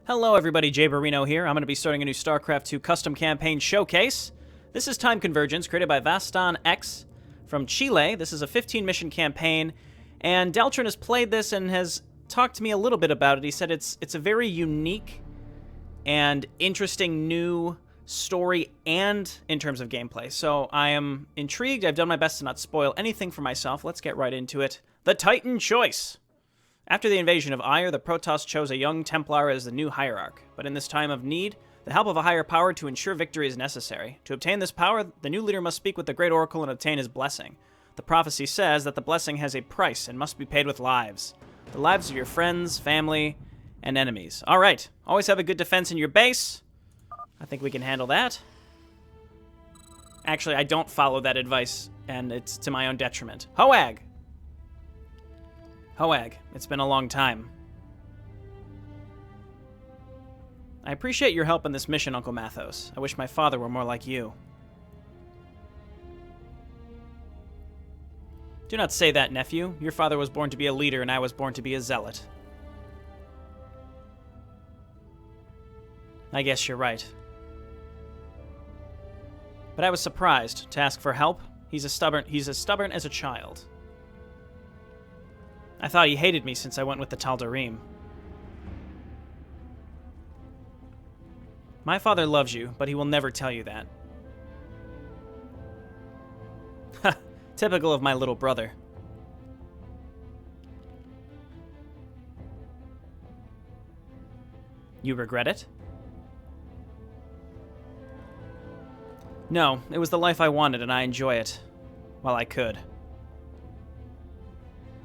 Hello everybody, Jayborino here. I'm going to be starting a new StarCraft 2 custom campaign showcase. This is Time Convergence, created by VastanX from Chile. This is a 15-mission campaign, and Deltrin has played this and has talked to me a little bit about it. He said it's a very unique and interesting new story and in terms of gameplay. So I am intrigued. I've done my best to not spoil anything for myself. Let's get right into it. The Titan Choice. After the invasion of Aiur, the Protoss chose a young Templar as the new Hierarch. But in this time of need, the help of a higher power to ensure victory is necessary. To obtain this power, the new leader must speak with the Great Oracle and obtain his blessing. The prophecy says that the blessing has a price and must be paid with lives. The lives of your friends, family, and enemies. Alright, always have a good defense in your base. I think we can handle that. Actually, I don't follow that advice, and it's to my own detriment. Hoag! Hoag, it's been a long time. I appreciate your help in this mission, Uncle Mathos. I wish my father were more like you. Do not say that, nephew. Your father was born to be a leader, and I was born to be a zealot. I guess you're right. But I was surprised to ask for help. He's as stubborn as a child. I thought he hated me since I went with the Tal'Darim. My father loves you, but he will never tell you that. Ha! Typical of my little brother. You regret it? No, it was the life I wanted, and I enjoy it. While I could.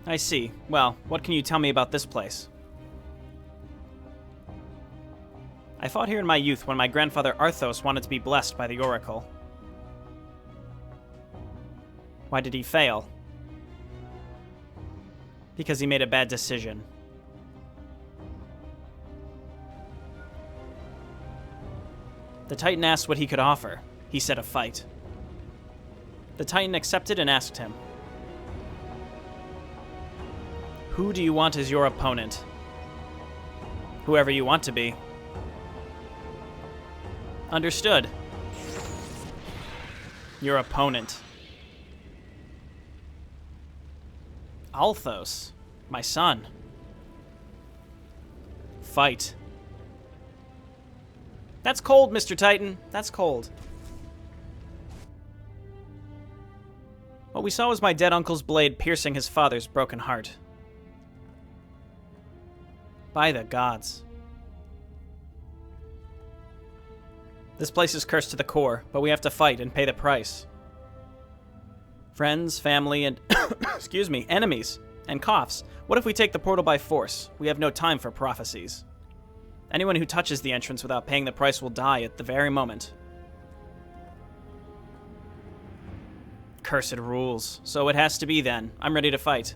I see. Well, what can you tell me about this place? I fought here in my youth when my grandfather Arthos wanted to be blessed by the Oracle. Why did he fail? Because he made a bad decision. The Titan asked what he could offer. He said a fight. The Titan accepted and asked him, "Who do you want as your opponent?" Whoever you want to be. Understood. Your opponent. Althos, my son. Fight. That's cold, Mr. Titan. That's cold. What we saw was my dead uncle's blade piercing his father's broken heart. By the gods. This place is cursed to the core, but we have to fight and pay the price. Friends, family, and excuse me, enemies, and coughs. What if we take the portal by force? We have no time for prophecies. Anyone who touches the entrance without paying the price will die at the very moment. Cursed rules. So it has to be then. I'm ready to fight.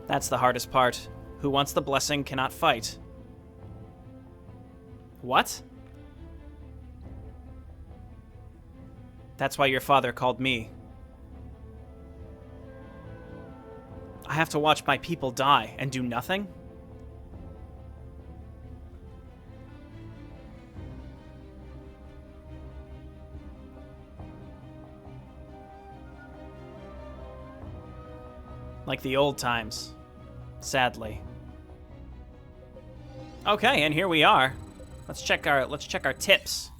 That's the hardest part. Who wants the blessing cannot fight. What? That's why your father called me. I have to watch my people die and do nothing? Like the old times. Sadly. Okay, and here we are. Let's check our tips.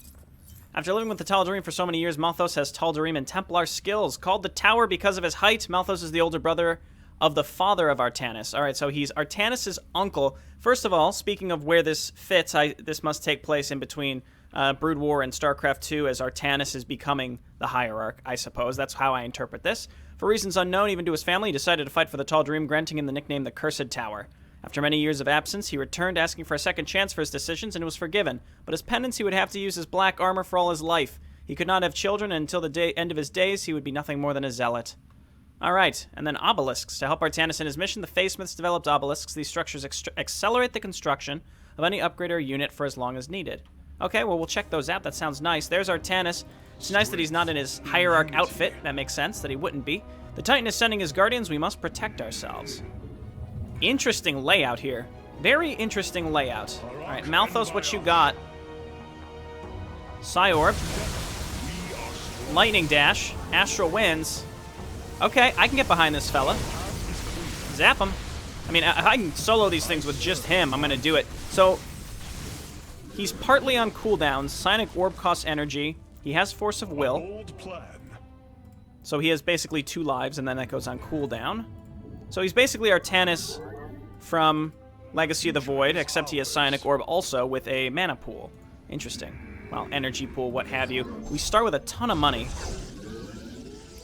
After living with the Tal'Darim for so many years, Malthus has Tal'Darim and Templar skills. Called the Tower because of his height, Malthus is the older brother of the father of Artanis. Alright, so he's Artanis' uncle. First of all, speaking of where this fits, this must take place in between Brood War and StarCraft 2 as Artanis is becoming the Hierarch, I suppose. That's how I interpret this. For reasons unknown even to his family, he decided to fight for the Tal'Darim, granting him the nickname the Cursed Tower. After many years of absence, he returned asking for a second chance for his decisions and was forgiven. But as penance, he would have to use his black armor for all his life. He could not have children, and until the end of his days, he would be nothing more than a zealot. Alright, and then obelisks. To help Artanis in his mission, the Phasmiths developed obelisks. These structures accelerate the construction of any upgrade or unit for as long as needed. Okay, well, we'll check those out. That sounds nice. There's Artanis. It's nice that he's not in his Hierarch outfit. That makes sense, that he wouldn't be. The Titan is sending his guardians. We must protect ourselves. Interesting layout here. Very interesting layout. All right, Malthus, what you got? Psyorb. Lightning Dash. Astral Winds. Okay, I can get behind this fella. Zap him. I mean, I can solo these things with just him. I'm going to do it. So, he's partly on cooldowns. Psionic Orb costs energy. He has Force of Will. So he has basically 2 lives, and then that goes on cooldown. So he's basically Artanis from Legacy of the Void, except he has Psionic Orb also with a mana pool. Interesting. Well, energy pool, what have you. We start with a ton of money.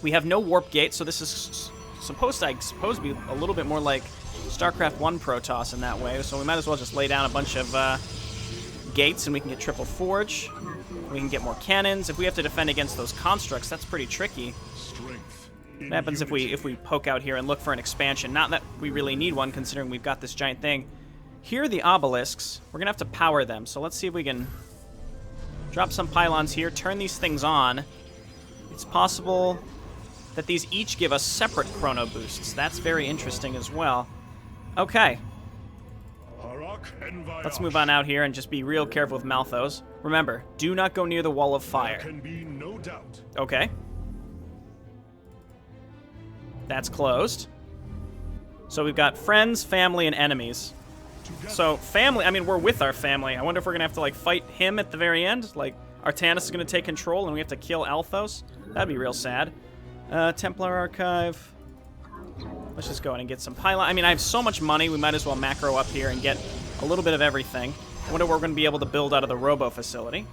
We have no Warp Gate, so this is supposed to, I suppose, be a little bit more like StarCraft 1 Protoss in that way. So we might as well just lay down a bunch of gates, and we can get Triple Forge. We can get more cannons. If we have to defend against those constructs, that's pretty tricky. What happens if we poke out here and look for an expansion? Not that we really need one, considering we've got this giant thing. Here are the obelisks. We're going to have to power them, so let's see if we can drop some pylons here, turn these things on. It's possible that these each give us separate chrono boosts. That's very interesting as well. Okay. Let's move on out here and just be real careful with Malthus. Remember, do not go near the wall of fire. There can be no doubt. Okay. That's closed. So we've got friends, family, and enemies. So family, I mean, we're with our family. I wonder if we're going to have to, like, fight him at the very end. Like, Artanis is going to take control and we have to kill Althos. That'd be real sad. Templar Archive. Let's just go in and get some pylon. I mean, I have so much money, we might as well macro up here and get a little bit of everything. I wonder what we're going to be able to build out of the Robo facility.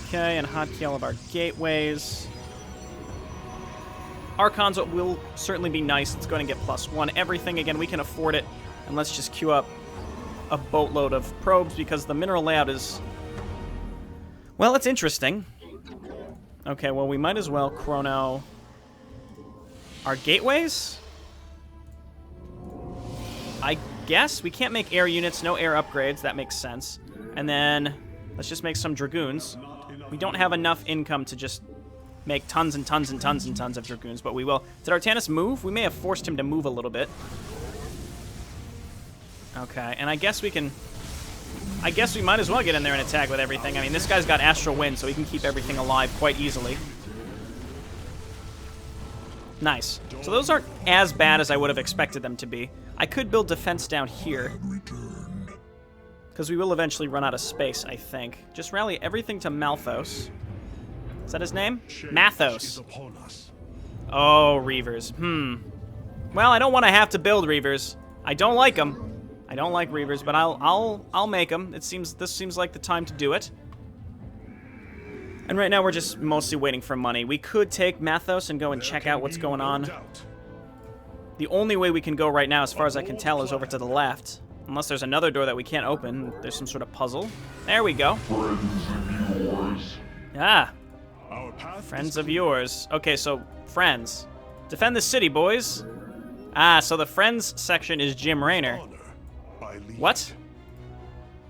Okay, and hotkey all of our gateways. Archons will certainly be nice. Let's go ahead and get +1. Everything, again, we can afford it. And let's just queue up a boatload of probes because the mineral layout is... well, it's interesting. Okay, well, we might as well chrono our gateways. I guess we can't make air units, no air upgrades. That makes sense. And then let's just make some dragoons. We don't have enough income to just make tons and tons and tons and tons of dragoons, but we will. Did Artanis move? We may have forced him to move a little bit. Okay, and I guess we can... I guess we might as well get in there and attack with everything. I mean, this guy's got Astral Wind, so he can keep everything alive quite easily. Nice. So those aren't as bad as I would have expected them to be. I could build defense down here, because we will eventually run out of space, I think. Just rally everything to Malthus. Is that his name? Mathos. Oh, Reavers. Well, I don't want to have to build Reavers. I don't like them. I don't like Reavers, but I'll make them. This seems like the time to do it. And right now we're just mostly waiting for money. We could take Mathos and go and check out what's going on. The only way we can go right now, as far as I can tell, is over to the left. Unless there's another door that we can't open. There's some sort of puzzle. There we go. Ah. Friends of yours. Okay, so friends. Defend the city, boys. Ah, so the friends section is Jim Raynor. What?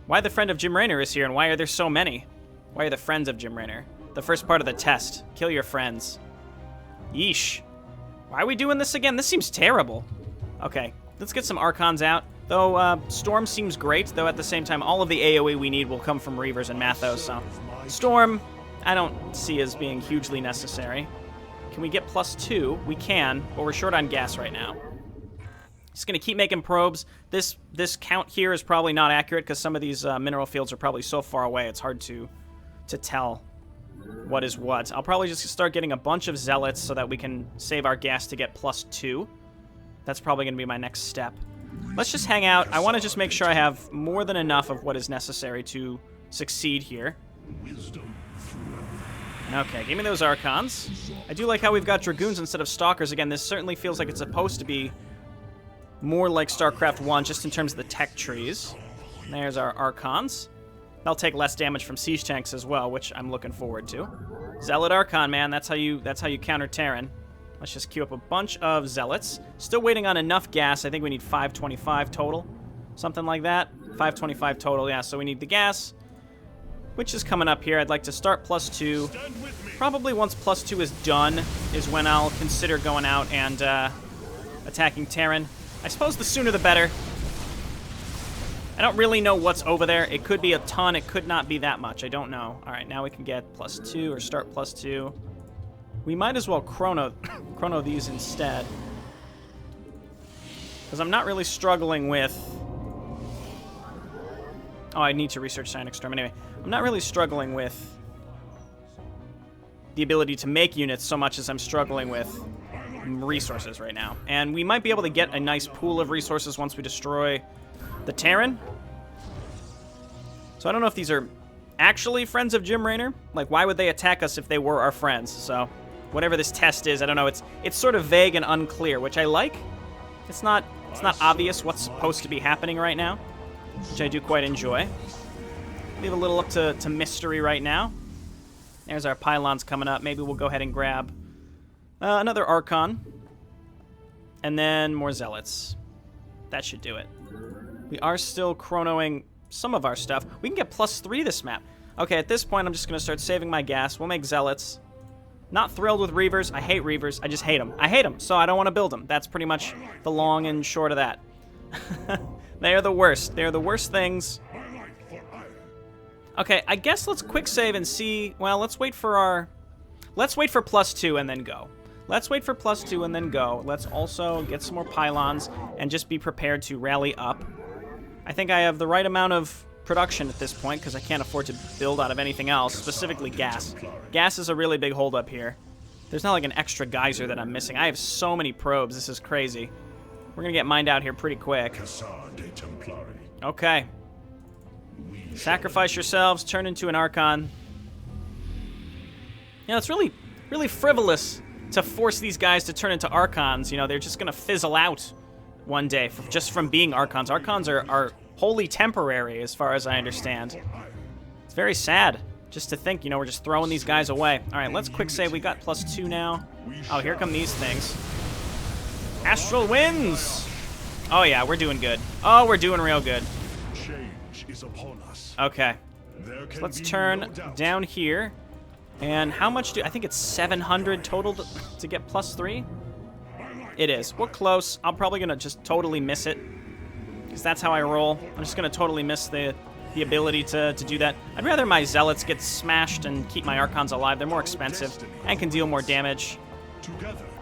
Why the friend of Jim Raynor is here, and why are there so many? Why are the friends of Jim Raynor? The first part of the test. Kill your friends. Yeesh. Why are we doing this again? This seems terrible. Okay, let's get some Archons out. Though, Storm seems great, though at the same time, all of the AoE we need will come from Reavers and Mathos, so... Storm, I don't see as being hugely necessary. Can we get +2? We can, but we're short on gas right now. Just going to keep making probes. This count here is probably not accurate because some of these mineral fields are probably so far away it's hard to tell what is what. I'll probably just start getting a bunch of zealots so that we can save our gas to get +2. That's probably going to be my next step. Let's just hang out. I want to just make sure I have more than enough of what is necessary to succeed here. Okay, give me those Archons. I do like how we've got Dragoons instead of Stalkers. Again, this certainly feels like it's supposed to be more like StarCraft 1, just in terms of the tech trees. And there's our Archons. They'll take less damage from siege tanks as well, which I'm looking forward to. Zealot Archon, man, that's how you counter Terran. Let's just queue up a bunch of Zealots. Still waiting on enough gas. I think we need 525 total. Something like that. 525 total, yeah, so we need the gas, which is coming up here. I'd like to start +2. Probably once +2 is done is when I'll consider going out and attacking Terran. I suppose the sooner the better. I don't really know what's over there. It could be a ton. It could not be that much. I don't know. All right, now we can get +2 or start +2. We might as well chrono these instead. Because I'm not really struggling with... Oh, I need to research Science Storm. Anyway, I'm not really struggling with the ability to make units so much as I'm struggling with resources right now. And we might be able to get a nice pool of resources once we destroy the Terran. So I don't know if these are actually friends of Jim Raynor. Like, why would they attack us if they were our friends? So whatever this test is, I don't know. It's sort of vague and unclear, which I like. It's not obvious what's supposed to be happening right now, which I do quite enjoy. Leave a little up to mystery right now. There's our pylons coming up. Maybe we'll go ahead and grab another Archon. And then more Zealots. That should do it. We are still chronoing some of our stuff. We can get +3 this map. Okay, at this point, I'm just going to start saving my gas. We'll make Zealots. Not thrilled with Reavers. I hate Reavers. I just hate them. I hate them, so I don't want to build them. That's pretty much the long and short of that. They are the worst. They are the worst things. Okay, I guess let's quick save and see... Well, let's wait for +2 and then go. Let's wait for +2 and then go. Let's also get some more pylons and just be prepared to rally up. I think I have the right amount of production at this point because I can't afford to build out of anything else, specifically gas. Gas is a really big holdup here. There's not like an extra geyser that I'm missing. I have so many probes. This is crazy. We're going to get mined out here pretty quick. Okay. Sacrifice yourselves, turn into an Archon. You know, it's really, really frivolous to force these guys to turn into Archons. You know, they're just going to fizzle out one day just from being Archons. Archons are wholly temporary, as far as I understand. It's very sad just to think, you know, we're just throwing these guys away. All right, let's quick save. We got +2 now. Oh, here come these things. Astral Winds! Oh, yeah, we're doing good. Oh, we're doing real good. Okay. So let's turn down here. And how much I think it's 700 total to get +3? It is. We're close. I'm probably going to just totally miss it. Because that's how I roll. I'm just going to totally miss the ability to do that. I'd rather my Zealots get smashed and keep my Archons alive. They're more expensive and can deal more damage.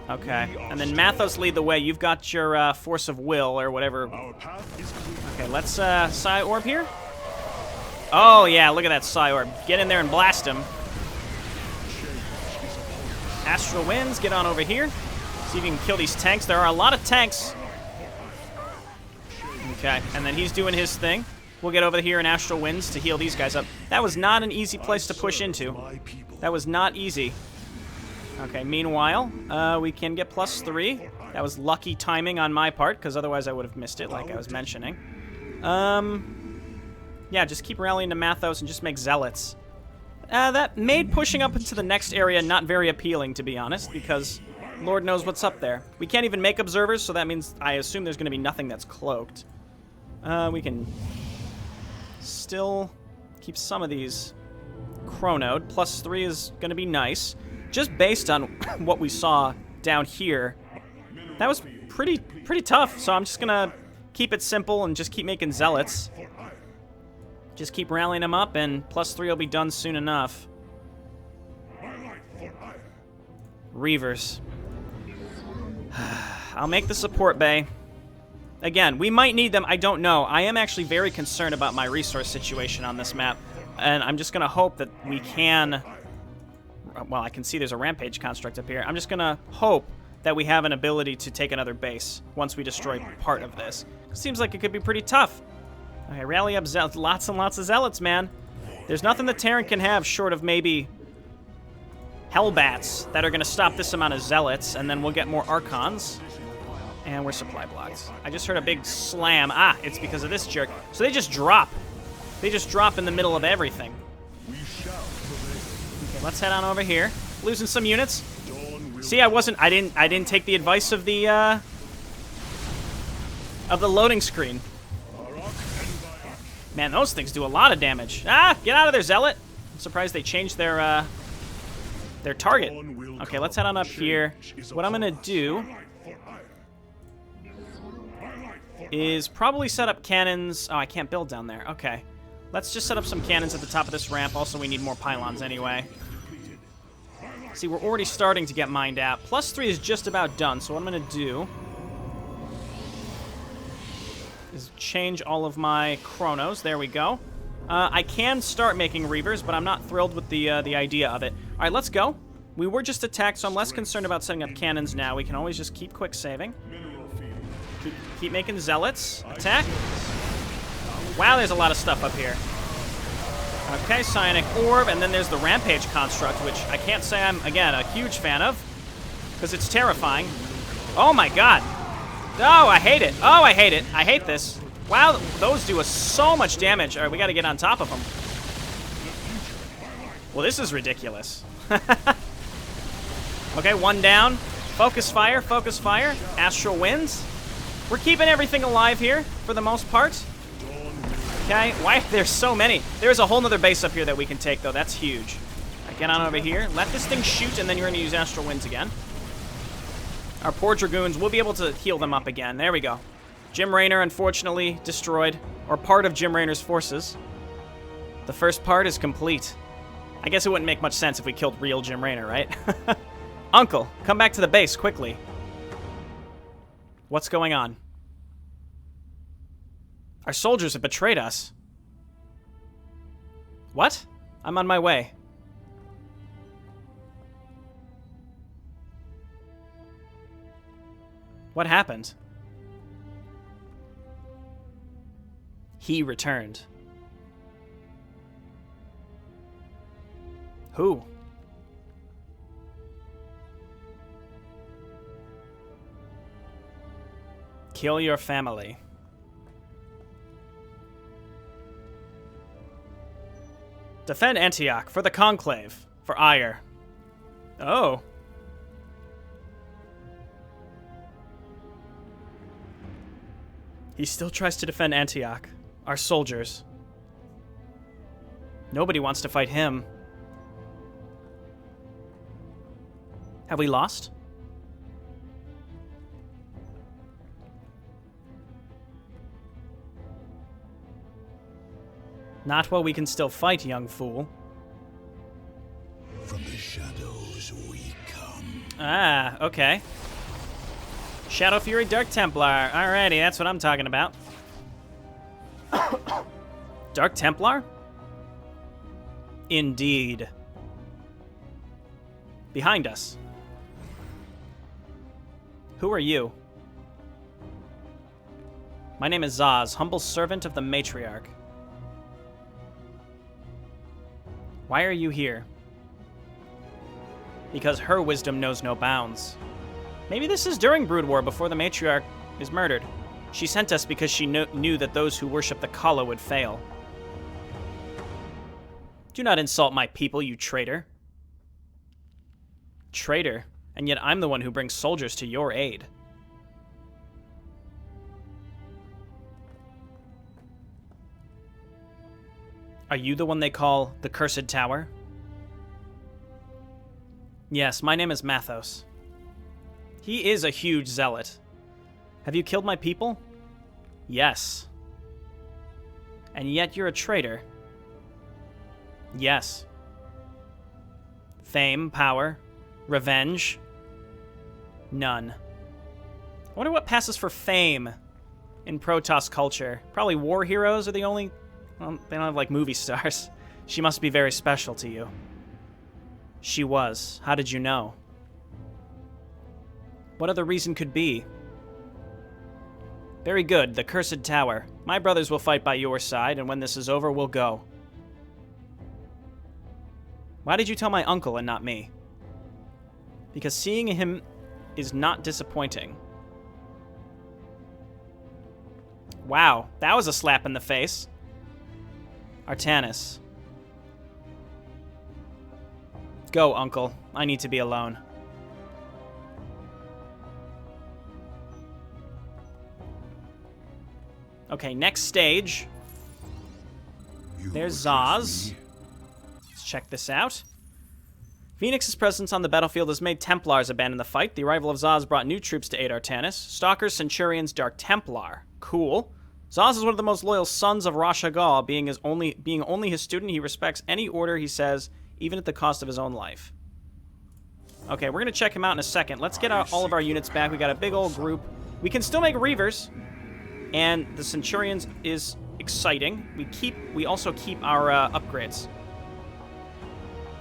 Okay. And then Mathos, lead the way. You've got your Force of Will or whatever. Okay, let's Psi Orb here. Oh, yeah, look at that Psi Orb. Get in there and blast him. Astral Winds, get on over here. See if you can kill these tanks. There are a lot of tanks. Okay, and then he's doing his thing. We'll get over here in Astral Winds to heal these guys up. That was not an easy place to push into. That was not easy. Okay, meanwhile, we can get +3. That was lucky timing on my part, because otherwise I would have missed it, like I was mentioning. Yeah, just keep rallying to Mathos and just make Zealots. That made pushing up into the next area not very appealing, to be honest, because Lord knows what's up there. We can't even make observers, so that means I assume there's going to be nothing that's cloaked. We can still keep some of these chronoed. +3 is going to be nice. Just based on what we saw down here, that was pretty tough, so I'm just going to keep it simple and just keep making Zealots. Just keep rallying them up, and +3 will be done soon enough. Reavers. I'll make the support bay. Again, we might need them. I don't know. I am actually very concerned about my resource situation on this map, and I'm just going to hope that we can... Well, I can see there's a rampage construct up here. I'm just going to hope that we have an ability to take another base once we destroy part of this. It seems like it could be pretty tough. Okay, rally up Zealots. Lots and lots of Zealots, man. There's nothing the Terran can have short of maybe Hellbats that are going to stop this amount of Zealots, and then we'll get more Archons. And we're supply blocks. I just heard a big slam. Ah, it's because of this jerk. So they just drop. They just drop in the middle of everything. Okay, let's head on over here. Losing some units. See, I didn't take the advice of the loading screen. Man, those things do a lot of damage. Ah, get out of there, Zealot. I'm surprised they changed their target. Okay, let's head on up here. What I'm gonna do is probably set up cannons. Oh, I can't build down there. Okay. Let's just set up some cannons at the top of this ramp. Also, we need more pylons anyway. See, we're already starting to get mined out. +3 is just about done, so what I'm going to do is change all of my chronos. There we go. I can start making Reavers, but I'm not thrilled with the idea of it. All right, let's go. We were just attacked, so I'm less concerned about setting up cannons now. We can always just keep quick saving. Keep making Zealots. Attack. Wow, there's a lot of stuff up here. Okay, Psionic Orb, and then there's the Rampage Construct, which I can't say I'm, again, a huge fan of, because it's terrifying. Oh my god. Oh, I hate it. Oh, I hate it. I hate this. Wow, those do us so much damage. All right, we got to get on top of them. Well, this is ridiculous. Okay, one down. Focus fire, focus fire. Astral Winds. We're keeping everything alive here, for the most part. Okay, why? There's so many. There's a whole nother base up here that we can take, though. That's huge. Right, get on over here. Let this thing shoot, and then you're going to use Astral Winds again. Our poor Dragoons, we'll be able to heal them up again. There we go. Jim Raynor, unfortunately, destroyed. Or part of Jim Raynor's forces. The first part is complete. I guess it wouldn't make much sense if we killed real Jim Raynor, right? Uncle, come back to the base, quickly. What's going on? Our soldiers have betrayed us. What? I'm on my way. What happened? He returned. Who? Kill your family. Defend Antioch for the Conclave. For ire. Oh. He still tries to defend Antioch. Our soldiers. Nobody wants to fight him. Have we lost? Not while we can still fight, young fool. From the shadows we come. Ah, okay. Shadow Fury Dark Templar. Alrighty, that's what I'm talking about. Dark Templar? Indeed. Behind us. Who are you? My name is Zaz, humble servant of the Matriarch. Why are you here? Because her wisdom knows no bounds. Maybe this is during Brood War, before the Matriarch is murdered. She sent us because she knew that those who worship the Kala would fail. Do not insult my people, you traitor. Traitor, and yet I'm the one who brings soldiers to your aid. Are you the one they call the Cursed Tower? Yes, my name is Mathos. He is a huge zealot. Have you killed my people? Yes. And yet you're a traitor. Yes. Fame, power, revenge? None. I wonder what passes for fame in Protoss culture. Probably war heroes are the only... Well, they don't have, like, movie stars. She must be very special to you. She was. How did you know? What other reason could be? Very good, the Cursed Tower. My brothers will fight by your side, and when this is over, we'll go. Why did you tell my uncle and not me? Because seeing him is not disappointing. Wow, that was a slap in the face. Artanis. Go, Uncle. I need to be alone. Okay, next stage. There's Zaz. Let's check this out. Phoenix's presence on the battlefield has made Templars abandon the fight. The arrival of Zaz brought new troops to aid Artanis. Stalkers, Centurions, Dark Templar. Cool. Zaz is one of the most loyal sons of Rashagal. Being only his student, he respects any order he says, even at the cost of his own life. Okay, we're going to check him out in a second. Let's get all of our units back. We got a big old group. We can still make Reavers, and the Centurions is exciting. We also keep our upgrades.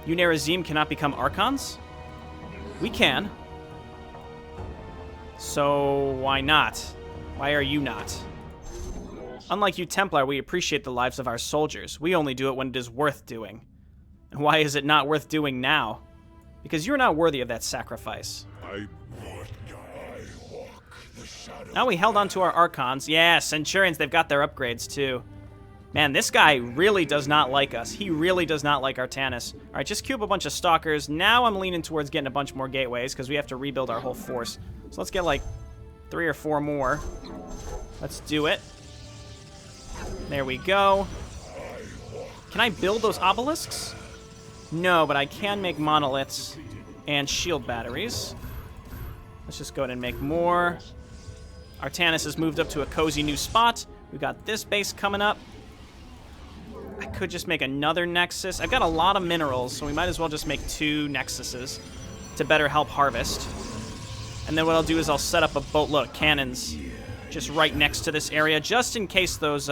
Unerazim cannot become Archons? We can. So why not? Why are you not? Unlike you Templar, we appreciate the lives of our soldiers. We only do it when it is worth doing. And why is it not worth doing now? Because you're not worthy of that sacrifice. Now we held on to our Archons. Yeah, Centurions, they've got their upgrades too. Man, this guy really does not like us. He really does not like Artanis. All right, just queue up a bunch of Stalkers. Now I'm leaning towards getting a bunch more gateways because we have to rebuild our whole force. So let's get like 3 or 4 more. Let's do it. There we go. Can I build those obelisks? No, but I can make monoliths and shield batteries. Let's just go ahead and make more. Artanis has moved up to a cozy new spot. We've got this base coming up. I could just make another nexus. I've got a lot of minerals, so we might as well just make 2 nexuses to better help harvest. And then what I'll do is I'll set up a boatload of cannons just right next to this area, just in case those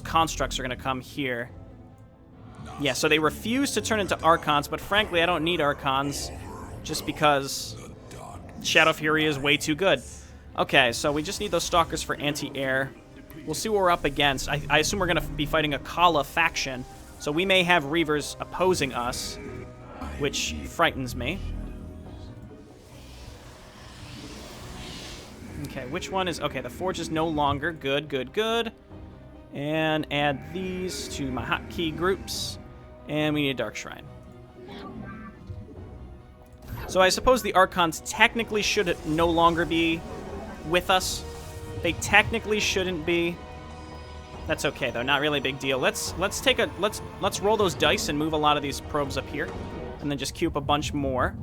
constructs are going to come here. Yeah, so they refuse to turn into Archons, but frankly, I don't need Archons just because Shadow Fury is way too good. Okay, so we just need those Stalkers for anti-air. We'll see what we're up against. I assume we're going to be fighting a Kala faction, so we may have Reavers opposing us, which frightens me. Okay, which one is... Okay, the Forge is no longer. Good, good, good. And add these to my hotkey groups. And we need a Dark Shrine. So I suppose the Archons technically should no longer be with us. They technically shouldn't be. That's okay though, not really a big deal. Let's roll those dice and move a lot of these probes up here, and then just queue up a bunch more.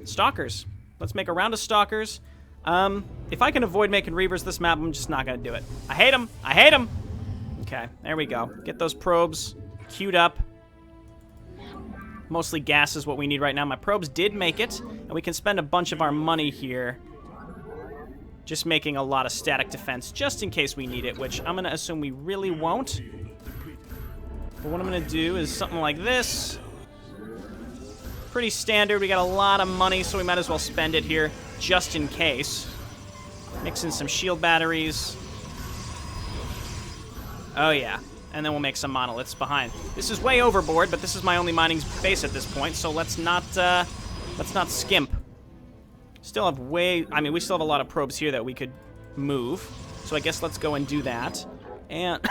Stalkers. Let's make a round of Stalkers. If I can avoid making Reavers this map, I'm just not gonna do it. I hate them. I hate them. Okay, there we go. Get those probes queued up. Mostly gas is what we need right now. My probes did make it, and we can spend a bunch of our money here just making a lot of static defense, just in case we need it, which I'm going to assume we really won't. But what I'm going to do is something like this. Pretty standard. We got a lot of money, so we might as well spend it here, just in case. Mix in some shield batteries. Oh, yeah. And then we'll make some monoliths behind. This is way overboard, but this is my only mining base at this point, so let's not skimp. Still have we still have a lot of probes here that we could move. So I guess let's go and do that. And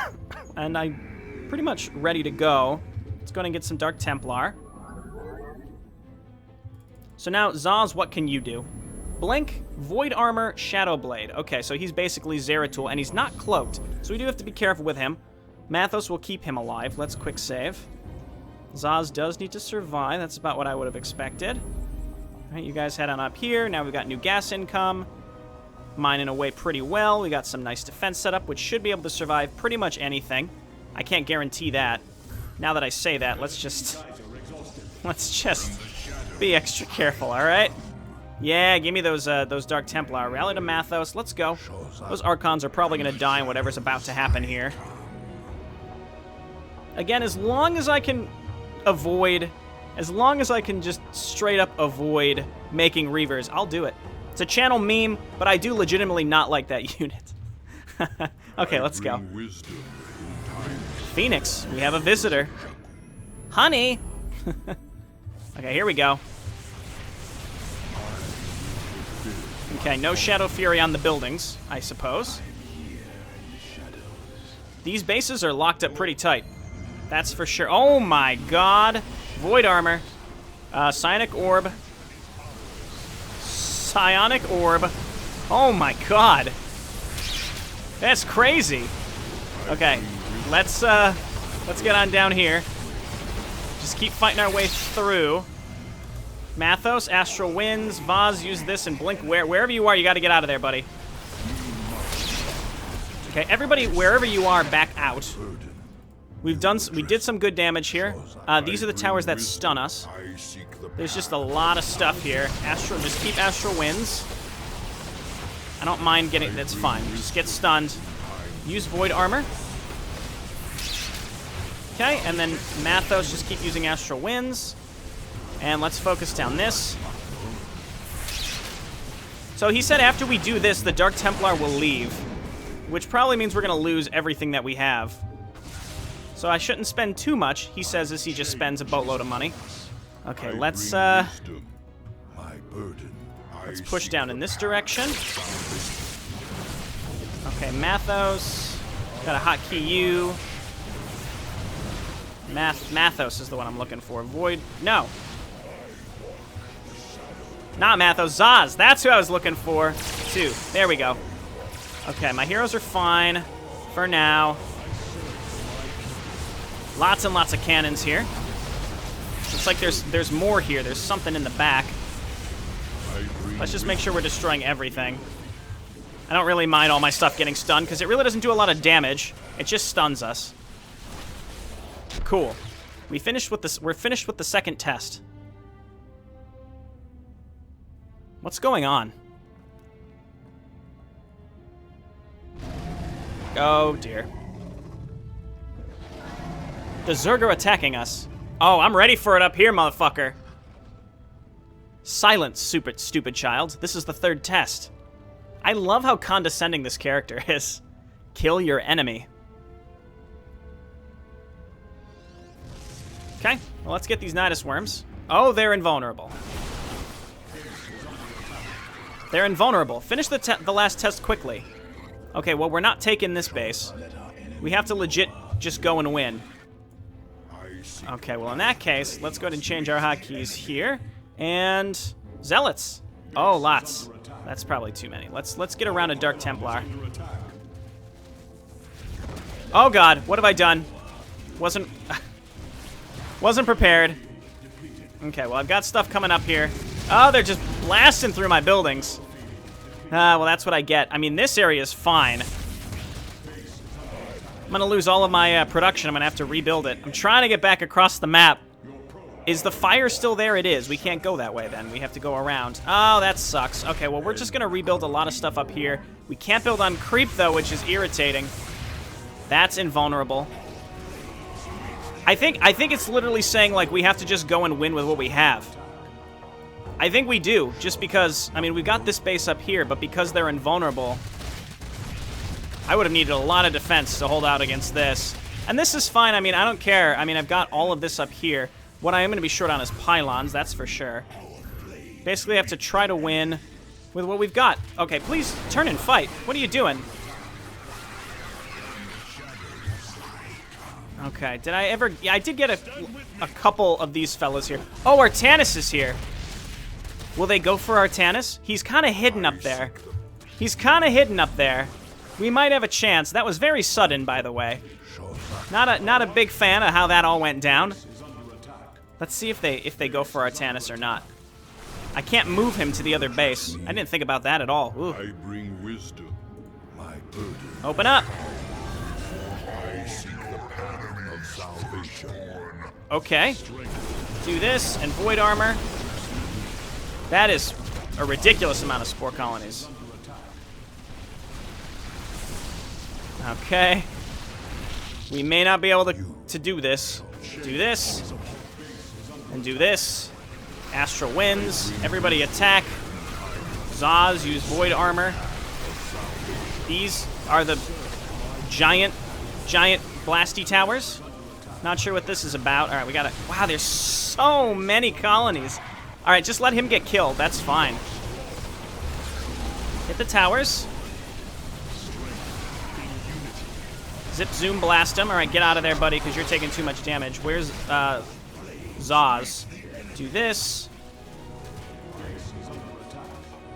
and I'm pretty much ready to go. Let's go and get some Dark Templar. So now, Zaz, what can you do? Blink, Void Armor, Shadow Blade. Okay, so he's basically Zeratul, and he's not cloaked. So we do have to be careful with him. Mathos will keep him alive. Let's quick save. Zaz does need to survive. That's about what I would have expected. All right, you guys head on up here. Now we've got new gas income. Mining away pretty well. We got some nice defense setup, which should be able to survive pretty much anything. I can't guarantee that. Now that I say that, let's just be extra careful, all right? Yeah, give me those Dark Templar. Rally to Mathos. Let's go. Those Archons are probably going to die in whatever's about to happen here. Again, as long as I can just straight up avoid making Reavers, I'll do it. It's a channel meme, but I do legitimately not like that unit. Okay, let's go. Phoenix, we have a visitor. Honey! Okay, here we go. Okay, no Shadow Fury on the buildings, I suppose. These bases are locked up pretty tight. That's for sure. Oh my god. Void Armor. Psionic Orb. Psionic Orb. Oh my god. That's crazy. Okay, let's get on down here. Just keep fighting our way through. Mathos, Astral Winds, Vaz, use this and blink. Wherever you are, you got to get out of there, buddy. Okay, everybody, wherever you are, back out. We did some good damage here. These are the towers that stun us. There's just a lot of stuff here. Just keep Astral Winds. I don't mind getting, that's fine. Just get stunned. Use Void Armor. Okay, and then Mathos, just keep using Astral Winds. And let's focus down this. So he said after we do this, the Dark Templar will leave. Which probably means we're going to lose everything that we have. So I shouldn't spend too much, he says, as he just spends a boatload of money. Okay, let's push down in this direction. Okay, Mathos. Got a hotkey U. Mathos is the one I'm looking for. Void. No. Not Mathos. Zaz. That's who I was looking for. 2. There we go. Okay, my heroes are fine for now. Lots and lots of cannons here. Looks like there's more here. There's something in the back. Let's just make sure we're destroying everything. I don't really mind all my stuff getting stunned because it really doesn't do a lot of damage. It just stuns us. Cool. We're finished with the second test. What's going on? Oh dear. The Zerg are attacking us. Oh, I'm ready for it up here, motherfucker. Silence, stupid child. This is the third test. I love how condescending this character is. Kill your enemy. Okay, well, let's get these Nidus Worms. Oh, they're invulnerable. They're invulnerable. Finish the last test quickly. Okay, well, we're not taking this base. We have to legit just go and win. Okay, well, in that case, let's go ahead and change our hotkeys here. And Zealots. Oh, lots. That's probably too many. Let's get around a Dark Templar. Oh, God, what have I done? Wasn't prepared. Okay, well, I've got stuff coming up here. Oh, they're just blasting through my buildings. Well, that's what I get. I mean, this area is fine. I'm going to lose all of my production. I'm going to have to rebuild it. I'm trying to get back across the map. Is the fire still there? It is. We can't go that way then. We have to go around. Oh, that sucks. Okay, well, we're just going to rebuild a lot of stuff up here. We can't build on creep, though, which is irritating. That's invulnerable. I think it's literally saying, like, we have to just go and win with what we have. I think we do, just because, I mean, we've got this base up here, but because they're invulnerable, I would have needed a lot of defense to hold out against this. And this is fine. I mean, I don't care. I mean, I've got all of this up here. What I am going to be short on is pylons, that's for sure. Basically, I have to try to win with what we've got. Okay, please turn and fight. What are you doing? Okay, did I ever... Yeah, I did get a couple of these fellas here. Oh, Artanis is here. Will they go for Artanis? He's kind of hidden up there. He's kind of hidden up there. We might have a chance. That was very sudden, by the way. Not a big fan of how that all went down. Let's see if they go for Artanis or not. I can't move him to the other base. I didn't think about that at all. Ooh. I bring wisdom, my burden. Open up. I seek the path of salvation. Okay. Do this and void armor. That is a ridiculous amount of spore colonies. Okay. We may not be able to do this. Do this. And do this. Astral Winds. Everybody attack. Zaz, use void armor. These are the giant blasty towers. Not sure what this is about. All right, we gotta... Wow, there's so many colonies. All right, just let him get killed. That's fine. Hit the towers. Zip, zoom, blast him. All right, get out of there, buddy, because you're taking too much damage. Where's Zaz? Do this.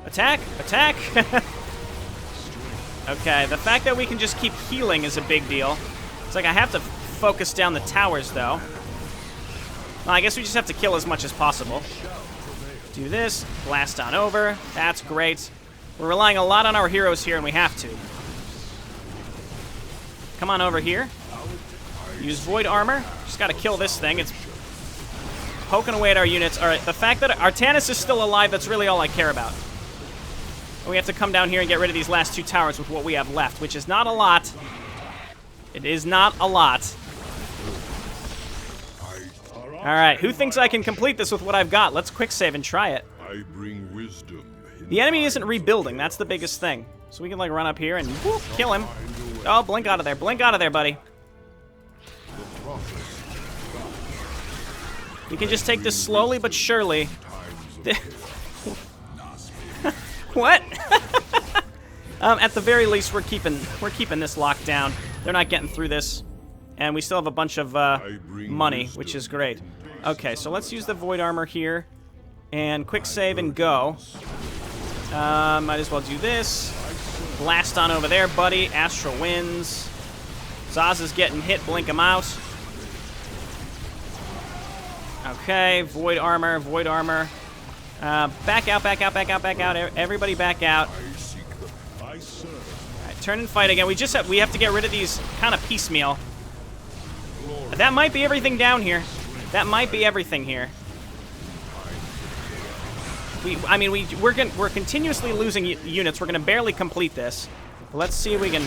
Attack! Attack! Okay, the fact that we can just keep healing is a big deal. It's like I have to focus down the towers, though. Well, I guess we just have to kill as much as possible. Do this. Blast on over. That's great. We're relying a lot on our heroes here, and we have to. Come on over here. Use Void Armor. Just gotta kill this thing. It's poking away at our units. Alright, the fact that Artanis is still alive, that's really all I care about. And we have to come down here and get rid of these last 2 towers with what we have left, which is not a lot. It is not a lot. Alright, who thinks I can complete this with what I've got? Let's quick save and try it. I bring wisdom. The enemy isn't rebuilding, that's the biggest thing. So we can like run up here and whoop, kill him. Oh, blink out of there. Blink out of there, buddy. We can just take this slowly but surely. What? At the very least, we're keeping this locked down. They're not getting through this. And we still have a bunch of money, which is great. Okay, so let's use the Void Armor here. And quick save and go. Might as well do this. Blast on over there, buddy. Astral Winds. Zaz is getting hit. Blink him out. Okay, Void Armor, Void Armor. Back out, back out, back out, back out. Everybody back out. Alright, turn and fight again. We have to get rid of these kind of piecemeal. That might be everything down here. That might be everything here. We're continuously losing units. We're gonna barely complete this. But let's see if we can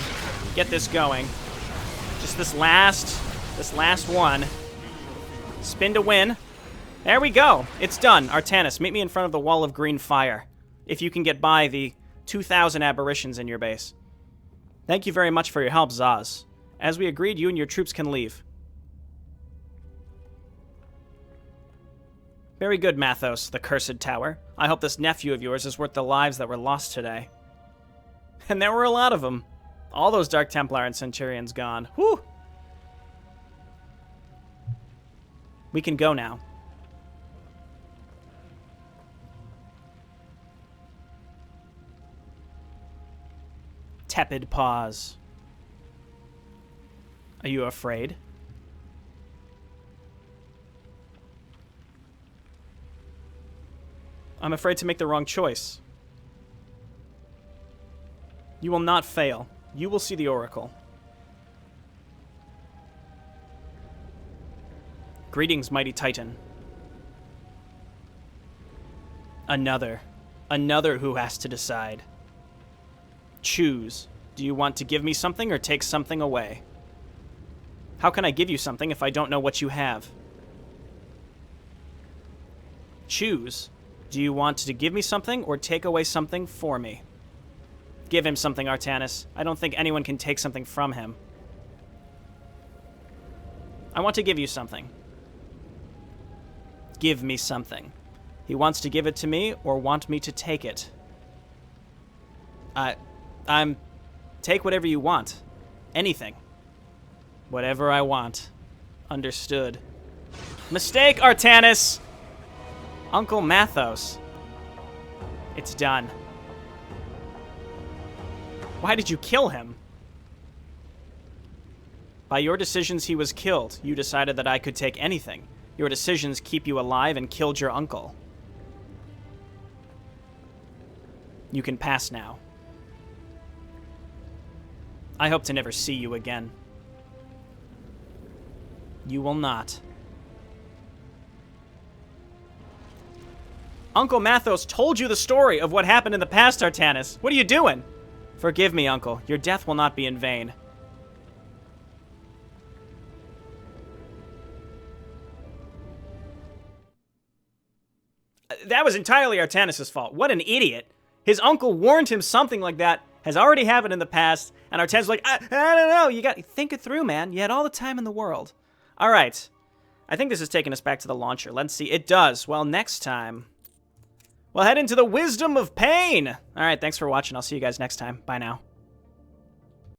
get this going. Just this last one. Spin to win. There we go. It's done. Artanis, meet me in front of the wall of green fire. If you can get by the 2,000 aberrations in your base. Thank you very much for your help, Zaz. As we agreed, you and your troops can leave. Very good, Mathos, the Cursed Tower. I hope this nephew of yours is worth the lives that were lost today. And there were a lot of them. All those Dark Templar and Centurions gone. Whew! We can go now. Tepid pause. Are you afraid? I'm afraid to make the wrong choice. You will not fail. You will see the Oracle. Greetings, mighty Titan. Another who has to decide. Choose. Do you want to give me something or take something away? How can I give you something if I don't know what you have? Choose. Do you want to give me something or take away something for me? Give him something, Artanis. I don't think anyone can take something from him. I want to give you something. Give me something. He wants to give it to me or want me to take it. Take whatever you want. Anything. Whatever I want. Understood. Mistake, Artanis! Uncle Mathos. It's done. Why did you kill him? By your decisions, he was killed. You decided that I could take anything. Your decisions keep you alive and killed your uncle. You can pass now. I hope to never see you again. You will not. Uncle Mathos told you the story of what happened in the past, Artanis. What are you doing? Forgive me, Uncle. Your death will not be in vain. That was entirely Artanis' fault. What an idiot. His uncle warned him something like that has already happened in the past, and Artanis was like, I don't know. You got to think it through, man. You had all the time in the world. All right. I think this is taking us back to the launcher. Let's see. It does. Well, next time, we'll head into the wisdom of pain. All right, thanks for watching. I'll see you guys next time. Bye now.